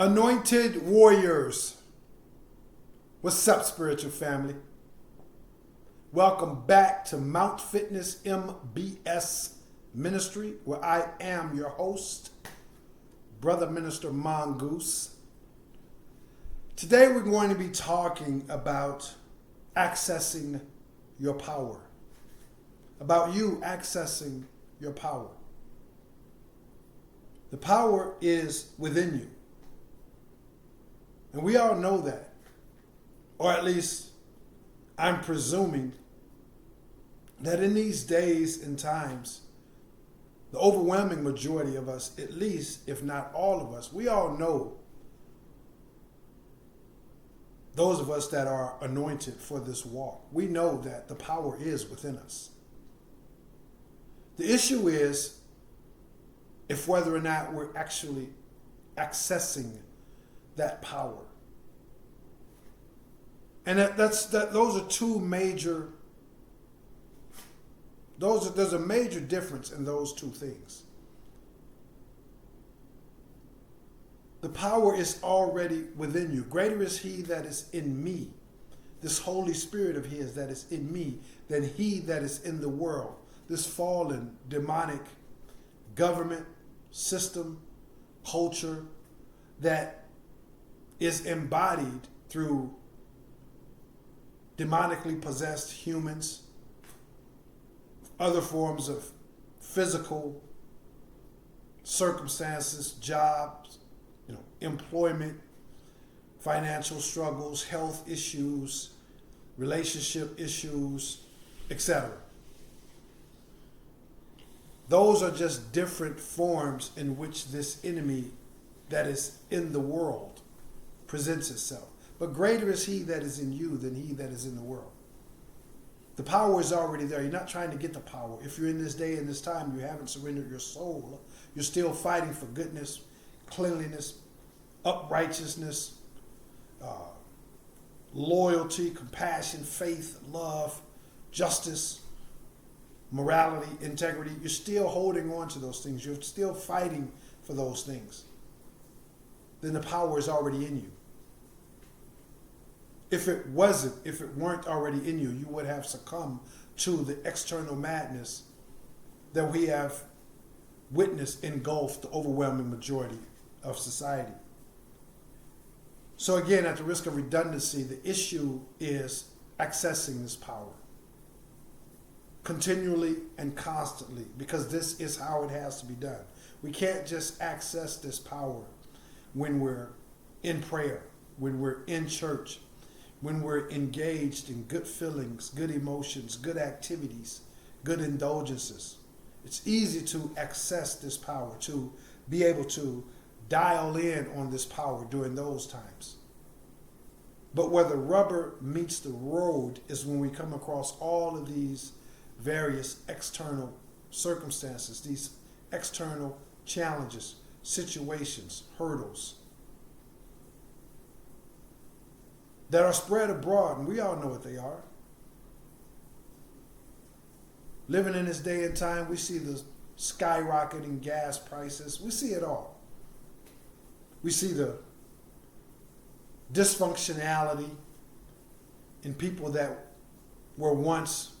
Anointed Warriors. What's up, spiritual family? Welcome back to Mount Fitness MBS Ministry, where I am your host, Brother Minister Mongoose. Today we're going to be talking about accessing your power, about you accessing your power. The power is within you. And we all know that. Or at least I'm presuming that in these days and times, the overwhelming majority of us, at least if not all of us, we all know, those of us that are anointed for this walk, we know that the power is within us. The issue is if whether or not we're actually accessing that power. And those are two major, there's a major difference in those two things. The power is already within you. Greater is he that is in me, this Holy Spirit of his that is in me, than he that is in the world, this fallen, demonic government, system, culture that is embodied through demonically possessed humans, other forms of physical circumstances, jobs, employment, financial struggles, health issues, relationship issues, etc. Those are just different forms in which this enemy that is in the world presents itself. But greater is he that is in you than he that is in the world. The power is already there. You're not trying to get the power. If you're in this day and this time, you haven't surrendered your soul. You're still fighting for goodness, cleanliness, uprightness, loyalty, compassion, faith, love, justice, morality, integrity. You're still holding on to those things. You're still fighting for those things. Then the power is already in you. If it weren't already in you, you would have succumbed to the external madness that we have witnessed engulf the overwhelming majority of society. So again, at the risk of redundancy, the issue is accessing this power continually and constantly, because this is how it has to be done. We can't just access this power when we're in prayer, when we're in church, when we're engaged in good feelings, good emotions, good activities, good indulgences. It's easy to access this power, to be able to dial in on this power during those times. But where the rubber meets the road is when we come across all of these various external circumstances, these external challenges, situations, hurdles that are spread abroad, and we all know what they are. Living in this day and time, we see the skyrocketing gas prices. We see it all. We see the dysfunctionality in people that were once,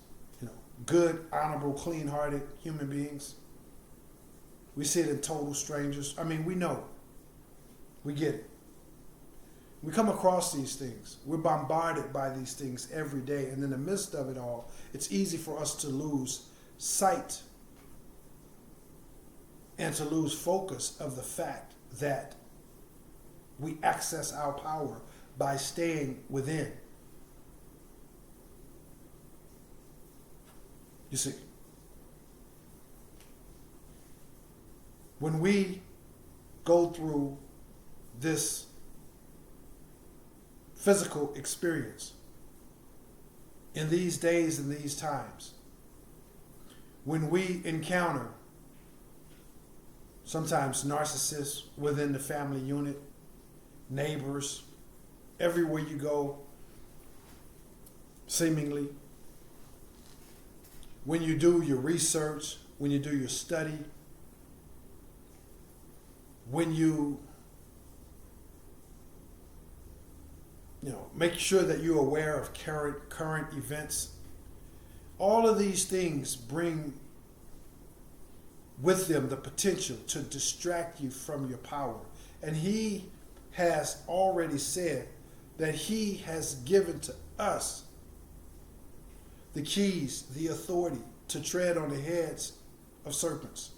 good, honorable, clean-hearted human beings. We see it in total strangers. I mean, we know. We get it. We come across these things. We're bombarded by these things every day. And in the midst of it all, it's easy for us to lose sight and to lose focus of the fact that we access our power by staying within. You see, when we go through this physical experience in these days and these times, when we encounter sometimes narcissists within the family unit, neighbors, everywhere you go, seemingly, when you do your research, when you do your study, when you Make sure that you're aware of current events. All of these things bring with them the potential to distract you from your power. And he has already said that he has given to us the keys, the authority to tread on the heads of serpents,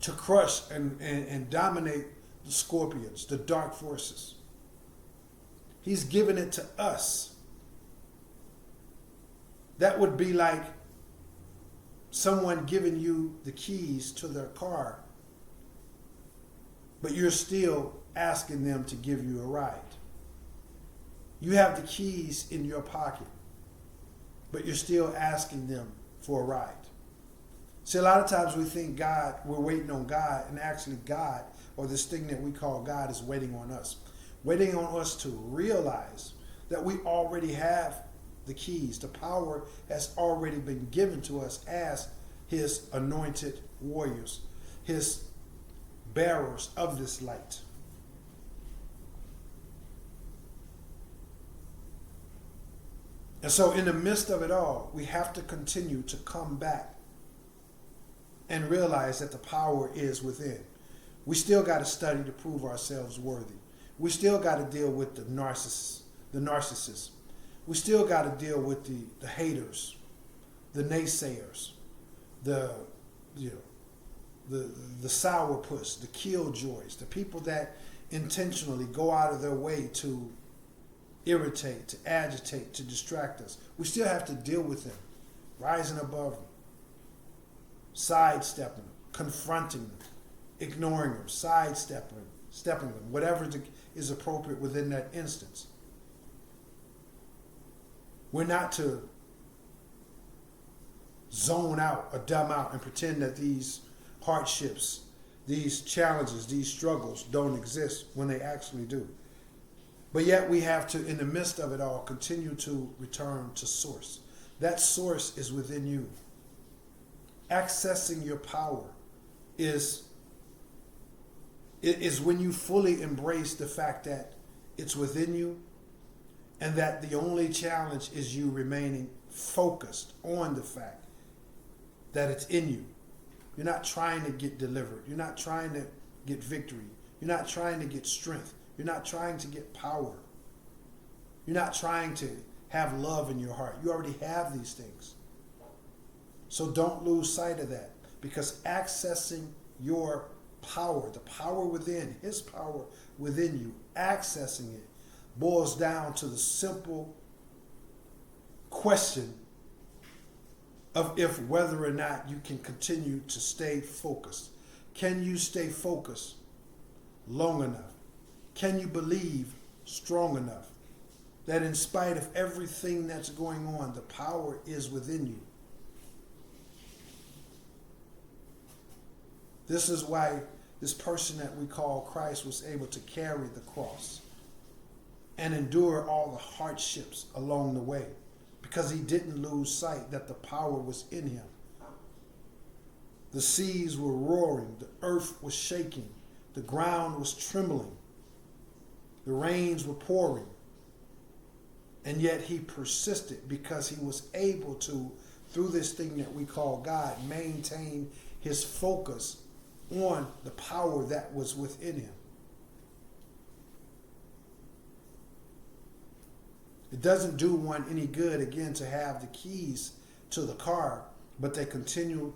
to crush and dominate the scorpions, the dark forces. He's given it to us. That would be like someone giving you the keys to their car, but you're still asking them to give you a ride. You have the keys in your pocket, but you're still asking them for a ride. See, a lot of times we think we're waiting on God, and actually God, or this thing that we call God, is waiting on us. Waiting on us to realize that we already have the keys. The power has already been given to us as his anointed warriors, his bearers of this light. And so in the midst of it all, we have to continue to come back and realize that the power is within. We still got to study to prove ourselves worthy. We still got to deal with the narcissists. We still got to deal with the haters, the naysayers, the sourpuss, the killjoys, the people that intentionally go out of their way to irritate, to agitate, to distract us. We still have to deal with them, rising above them, sidestepping them, confronting them, ignoring them, stepping them, whatever is appropriate within that instance. We're not to zone out or dumb out and pretend that these hardships, these challenges, these struggles don't exist when they actually do. But yet we have to, in the midst of it all, continue to return to source. That source is within you. Accessing your power is when you fully embrace the fact that it's within you, and that the only challenge is you remaining focused on the fact that it's in you. You're not trying to get delivered. You're not trying to get victory. You're not trying to get strength. You're not trying to get power. You're not trying to have love in your heart. You already have these things. So don't lose sight of that, because accessing your power, the power within, his power within you, accessing it boils down to the simple question of whether or not you can continue to stay focused. Can you stay focused long enough? Can you believe strong enough that in spite of everything that's going on, the power is within you? This is why this person that we call Christ was able to carry the cross and endure all the hardships along the way, because he didn't lose sight that the power was in him. The seas were roaring, the earth was shaking, the ground was trembling, the rains were pouring, and yet he persisted because he was able to, through this thing that we call God, maintain his focus on the power that was within him. It doesn't do one any good, again, to have the keys to the car, but they continually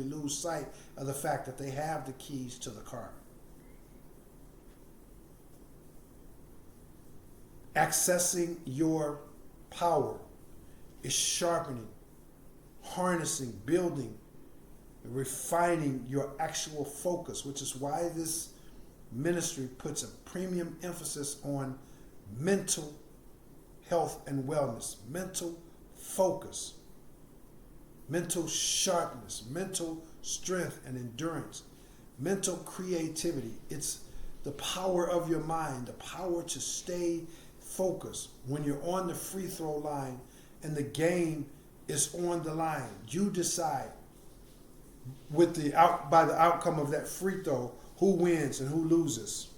lose sight of the fact that they have the keys to the car. Accessing your power is sharpening, harnessing, building, refining your actual focus, which is why this ministry puts a premium emphasis on mental health and wellness, mental focus, mental sharpness, mental strength and endurance, mental creativity. It's the power of your mind, the power to stay focused when you're on the free throw line and the game is on the line. You decide by the outcome of that free throw who wins and who loses.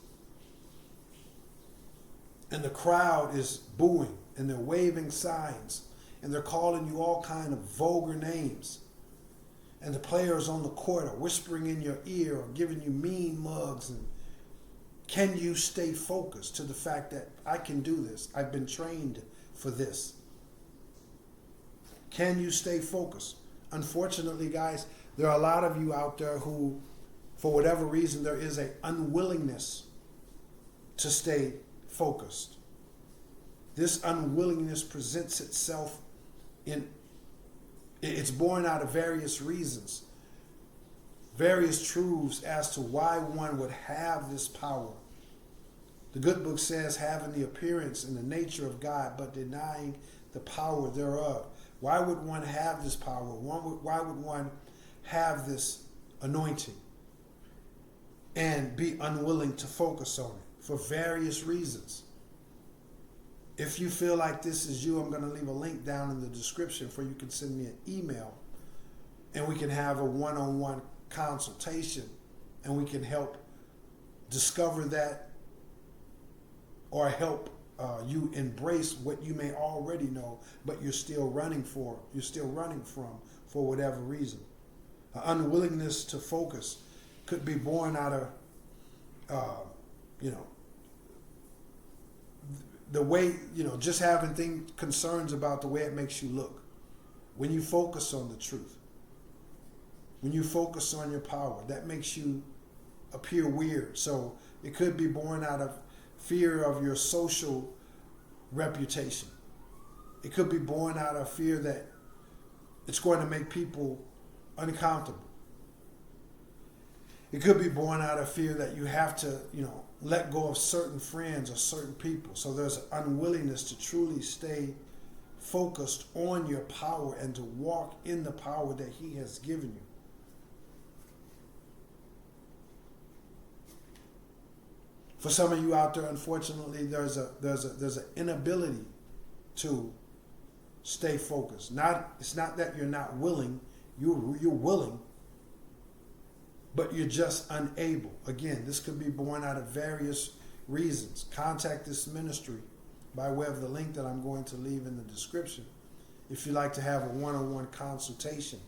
and the crowd is booing and they're waving signs and they're calling you all kind of vulgar names, and the players on the court are whispering in your ear or giving you mean mugs, and can you stay focused to the fact that I can do this? I've been trained for this. Can you stay focused? Unfortunately, guys, there are a lot of you out there who, for whatever reason, there is an unwillingness to stay focused. This unwillingness presents itself it's born out of various reasons, various truths as to why one would have this power. The good book says, having the appearance and the nature of God, but denying the power thereof. Why would one have this power? Why would one have this anointing and be unwilling to focus on it? For various reasons. If you feel like this is you, I'm going to leave a link down in the description for you can send me an email and we can have a one-on-one consultation and we can help discover that or help you embrace what you may already know, but you're still running from for whatever reason. An unwillingness to focus could be born out of, the way, just having concerns about the way it makes you look. When you focus on the truth, when you focus on your power, that makes you appear weird. So it could be born out of fear of your social reputation. It could be born out of fear that it's going to make people uncomfortable. It could be born out of fear that you have to, let go of certain friends or certain people. So there's an unwillingness to truly stay focused on your power and to walk in the power that He has given you. For some of you out there, unfortunately, there's an inability to stay focused. It's not that you're not willing. You're willing, but you're just unable. Again, this could be born out of various reasons. Contact this ministry by way of the link that I'm going to leave in the description if you'd like to have a one-on-one consultation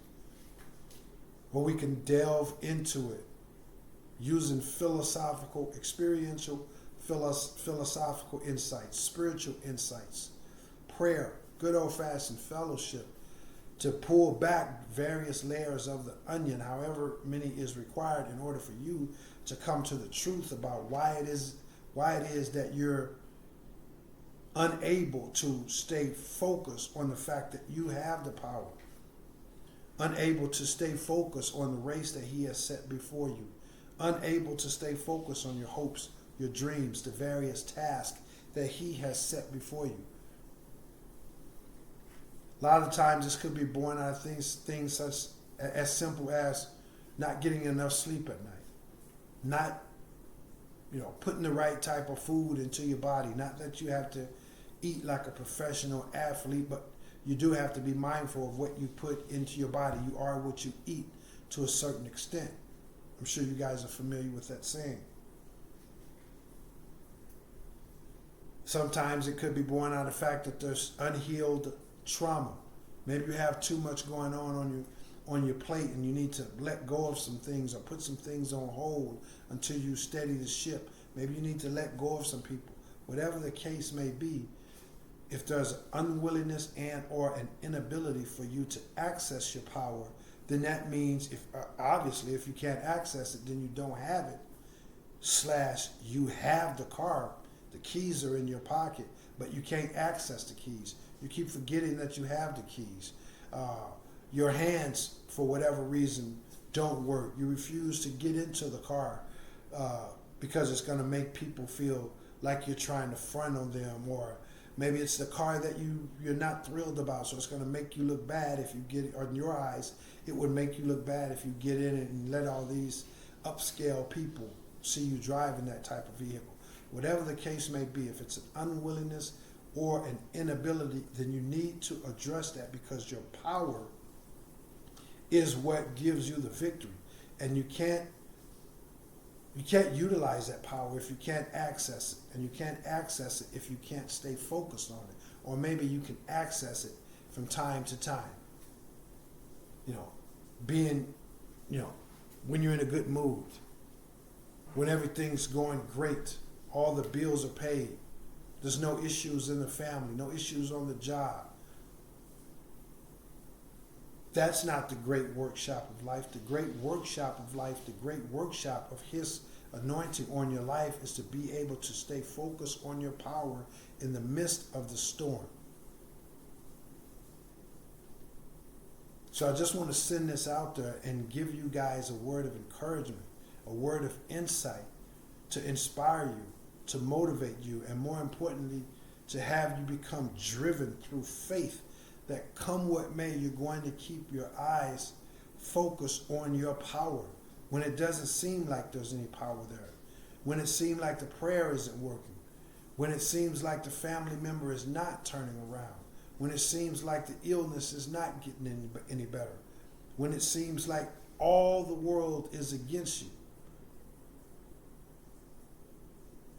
where we can delve into it using philosophical, experiential, philosophical insights, spiritual insights, prayer, good old-fashioned fellowship, to pull back various layers of the onion, however many is required, in order for you to come to the truth about why it is that you're unable to stay focused on the fact that you have the power, unable to stay focused on the race that He has set before you, unable to stay focused on your hopes, your dreams, the various tasks that He has set before you. A lot of times this could be born out of things such as simple as not getting enough sleep at night, not putting the right type of food into your body. Not that you have to eat like a professional athlete, but you do have to be mindful of what you put into your body. You are what you eat to a certain extent. I'm sure you guys are familiar with that saying. Sometimes it could be born out of the fact that there's unhealed trauma. Maybe you have too much going on your plate and you need to let go of some things or put some things on hold until you steady the ship. Maybe you need to let go of some people. Whatever the case may be, if there's an unwillingness and or an inability for you to access your power, then that means if you can't access it, then you don't have it. / you have the car, the keys are in your pocket, but you can't access the keys. You keep forgetting that you have the keys. Your hands, for whatever reason, don't work. You refuse to get into the car because it's going to make people feel like you're trying to front on them, or maybe it's the car that you're not thrilled about, so it's going to make you look bad if you get it, or in your eyes, it would make you look bad if you get in it and let all these upscale people see you driving that type of vehicle. Whatever the case may be, if it's an unwillingness or an inability, then you need to address that, because your power is what gives you the victory. And you can't You can't utilize that power if you can't access it. And you can't access it if you can't stay focused on it. Or maybe you can access it from time to time. Being, when you're in a good mood, when everything's going great, all the bills are paid, there's no issues in the family, no issues on the job. That's not the great workshop of life. The great workshop of life, the great workshop of His anointing on your life is to be able to stay focused on your power in the midst of the storm. So I just want to send this out there and give you guys a word of encouragement, a word of insight to inspire you, to motivate you, and more importantly, to have you become driven through faith that come what may, you're going to keep your eyes focused on your power when it doesn't seem like there's any power there, when it seems like the prayer isn't working, when it seems like the family member is not turning around, when it seems like the illness is not getting any better, when it seems like all the world is against you.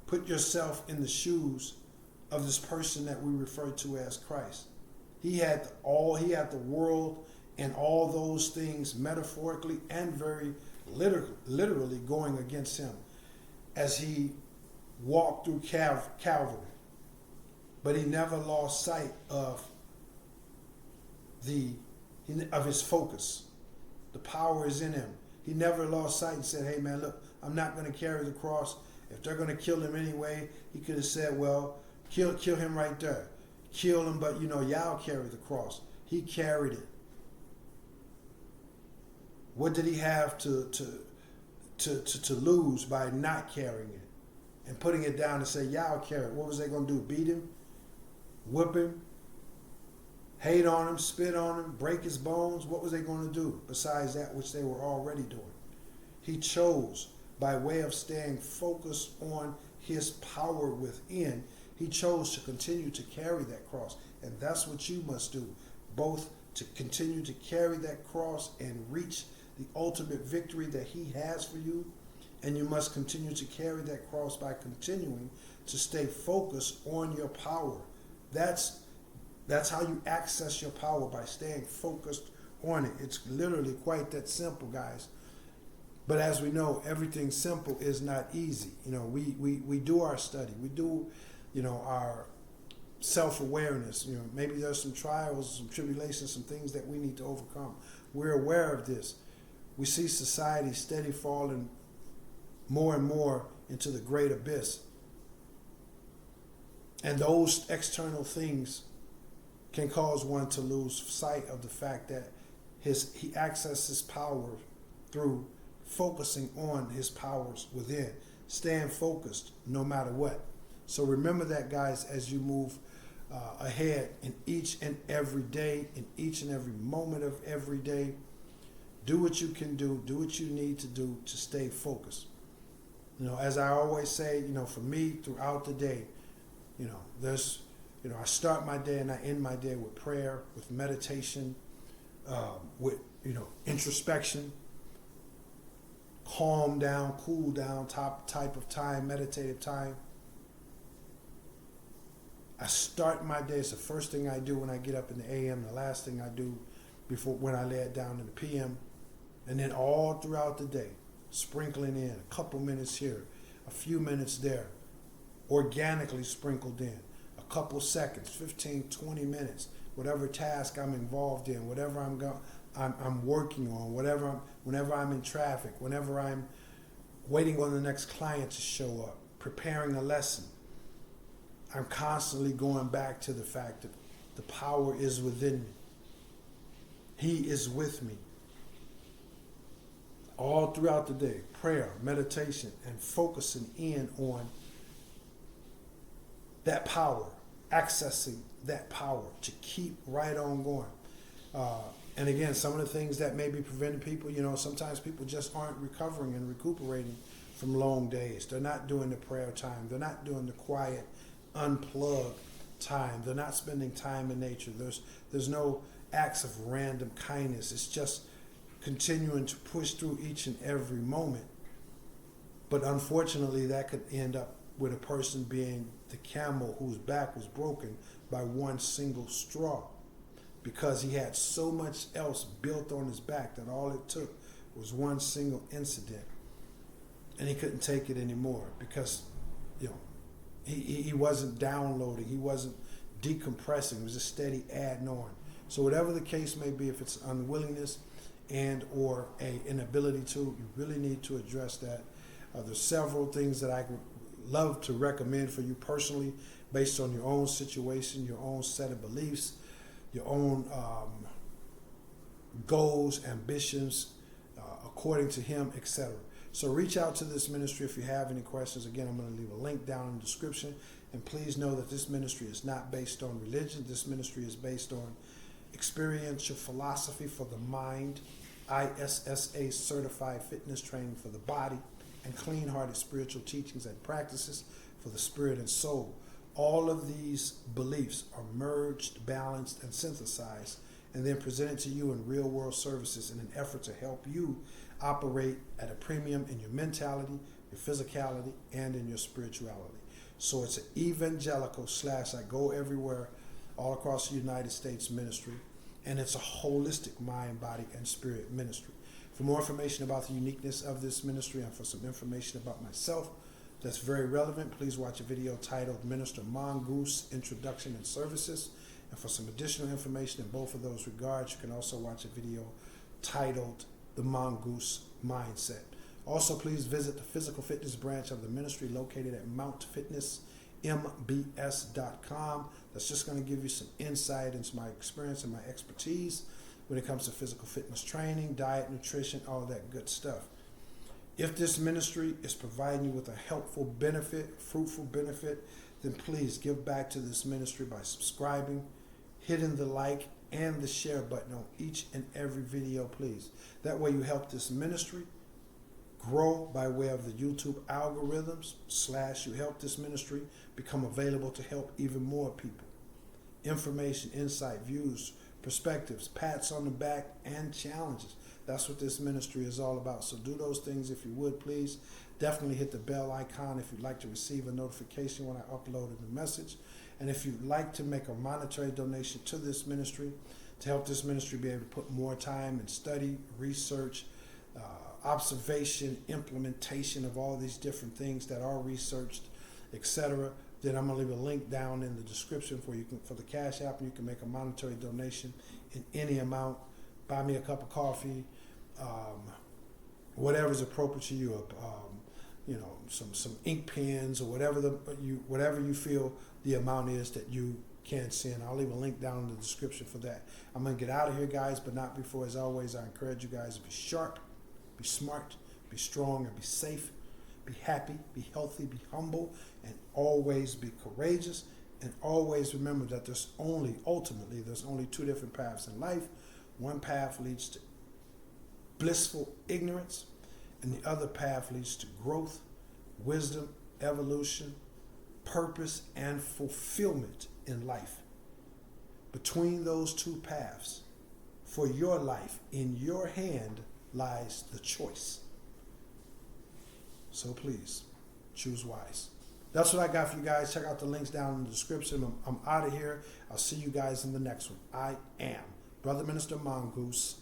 Put yourself in the shoes of this person that we refer to as Christ. He had the world and all those things metaphorically and very literally going against him as he walked through Calvary. But he never lost sight of his focus. The power is in him. He never lost sight and said, hey man, look, I'm not going to carry the cross. If they're going to kill him anyway, he could have said, well, kill him right there. Kill him, but y'all carry the cross. He carried it. What did he have to lose by not carrying it and putting it down and say, y'all carry it? What was they going to do? Beat him? Whip him? Hate on him? Spit on him? Break his bones? What was they going to do besides that which they were already doing? He chose, by way of staying focused on his power within, he chose to continue to carry that cross. And that's what you must do, both to continue to carry that cross and reach the ultimate victory that he has for you. And you must continue to carry that cross by continuing to stay focused on your power. That's how you access your power, by staying focused on it. It's literally quite that simple, guys. But as we know, everything simple is not easy. We do our study. We do, our self-awareness. Maybe there's some trials, some tribulations, some things that we need to overcome. We're aware of this. We see society steady falling more and more into the great abyss. And those external things can cause one to lose sight of the fact that he accesses power through focusing on his powers within, staying focused no matter what. So remember that, guys, as you move ahead in each and every day, in each and every moment of every day. Do what you can do what you need to do to stay focused. As I always say, for me throughout the day, there's, I start my day and I end my day with prayer, with meditation, with, introspection, calm down, cool down type of time, meditative time. I start my day. It's the first thing I do when I get up in the AM, the last thing I do before when I lay it down in the PM. And then all throughout the day, sprinkling in a couple minutes here, a few minutes there, organically sprinkled in, a couple seconds, 15, 20 minutes, whatever task I'm involved in, whatever I'm working on, whenever I'm in traffic, whenever I'm waiting on the next client to show up, preparing a lesson. I'm constantly going back to the fact that the power is within me. He is with me. All throughout the day, prayer, meditation, and focusing in on that power, accessing that power to keep right on going. And again, some of the things that may be preventing people, sometimes people just aren't recovering and recuperating from long days. They're not doing the prayer time. They're not doing the quiet, unplugged time. They're not spending time in nature. There's no acts of random kindness. It's just continuing to push through each and every moment But unfortunately, that could end up with a person being the camel whose back was broken by one single straw, because he had so much else built on his back that all it took was one single incident, and he couldn't take it anymore because, you know, he wasn't downloading, he wasn't decompressing, it was just steady adding on. So whatever the case may be, if it's unwillingness and or a inability to, you really need to address that. There's several things that I would love to recommend for you personally, based on your own situation, your own set of beliefs, your own goals, ambitions, according to him, etc. So reach out to this ministry if you have any questions. Again, I'm going to leave a link down in the description. And please know that this ministry is not based on religion. This ministry is based on experiential philosophy for the mind, ISSA certified fitness training for the body, and clean-hearted spiritual teachings and practices for the spirit and soul. All of these beliefs are merged, balanced, and synthesized, and then presented to you in real-world services in an effort to help you operate at a premium in your mentality, your physicality, and in your spirituality. So it's an evangelical / I go everywhere, all across the United States ministry, and it's a holistic mind, body, and spirit ministry. For more information about the uniqueness of this ministry and for some information about myself that's very relevant, please watch a video titled Minister Mongoose Introduction and Services. And for some additional information in both of those regards, you can also watch a video titled The Mongoose Mindset. Also, please visit the physical fitness branch of the ministry located at mountfitnessmbs.com. That's just going to give you some insight into my experience and my expertise when it comes to physical fitness training, diet, nutrition, all that good stuff. If this ministry is providing you with a helpful benefit, fruitful benefit, then please give back to this ministry by subscribing, hitting the like and the share button on each and every video, please. That way you help this ministry grow by way of the YouTube algorithms / you help this ministry become available to help even more people. Information, insight, views, perspectives, pats on the back, and challenges. That's what this ministry is all about. So do those things if you would, please. Definitely hit the bell icon if you'd like to receive a notification when I upload a new message. And if you'd like to make a monetary donation to this ministry to help this ministry be able to put more time in study, research, observation, implementation of all these different things that are researched, etc., then I'm going to leave a link down in the description for the Cash App, and you can make a monetary donation in any amount. Buy me a cup of coffee, whatever is appropriate to you. Some ink pens or whatever you feel the amount is that you can send. I'll leave a link down in the description for that. I'm going to get out of here, guys, but not before. As always, I encourage you guys to be sharp, be smart, be strong, and be safe. Be happy, be healthy, be humble, and always be courageous. And always remember that there's only two different paths in life. One path leads to blissful ignorance, and the other path leads to growth, wisdom, evolution, purpose, and fulfillment in life. Between those two paths, for your life, in your hand lies the choice. So please, choose wise. That's what I got for you guys. Check out the links down in the description. I'm out of here. I'll see you guys in the next one. I am Brother Minister Mongoose,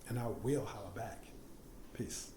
and I will holler back. Peace.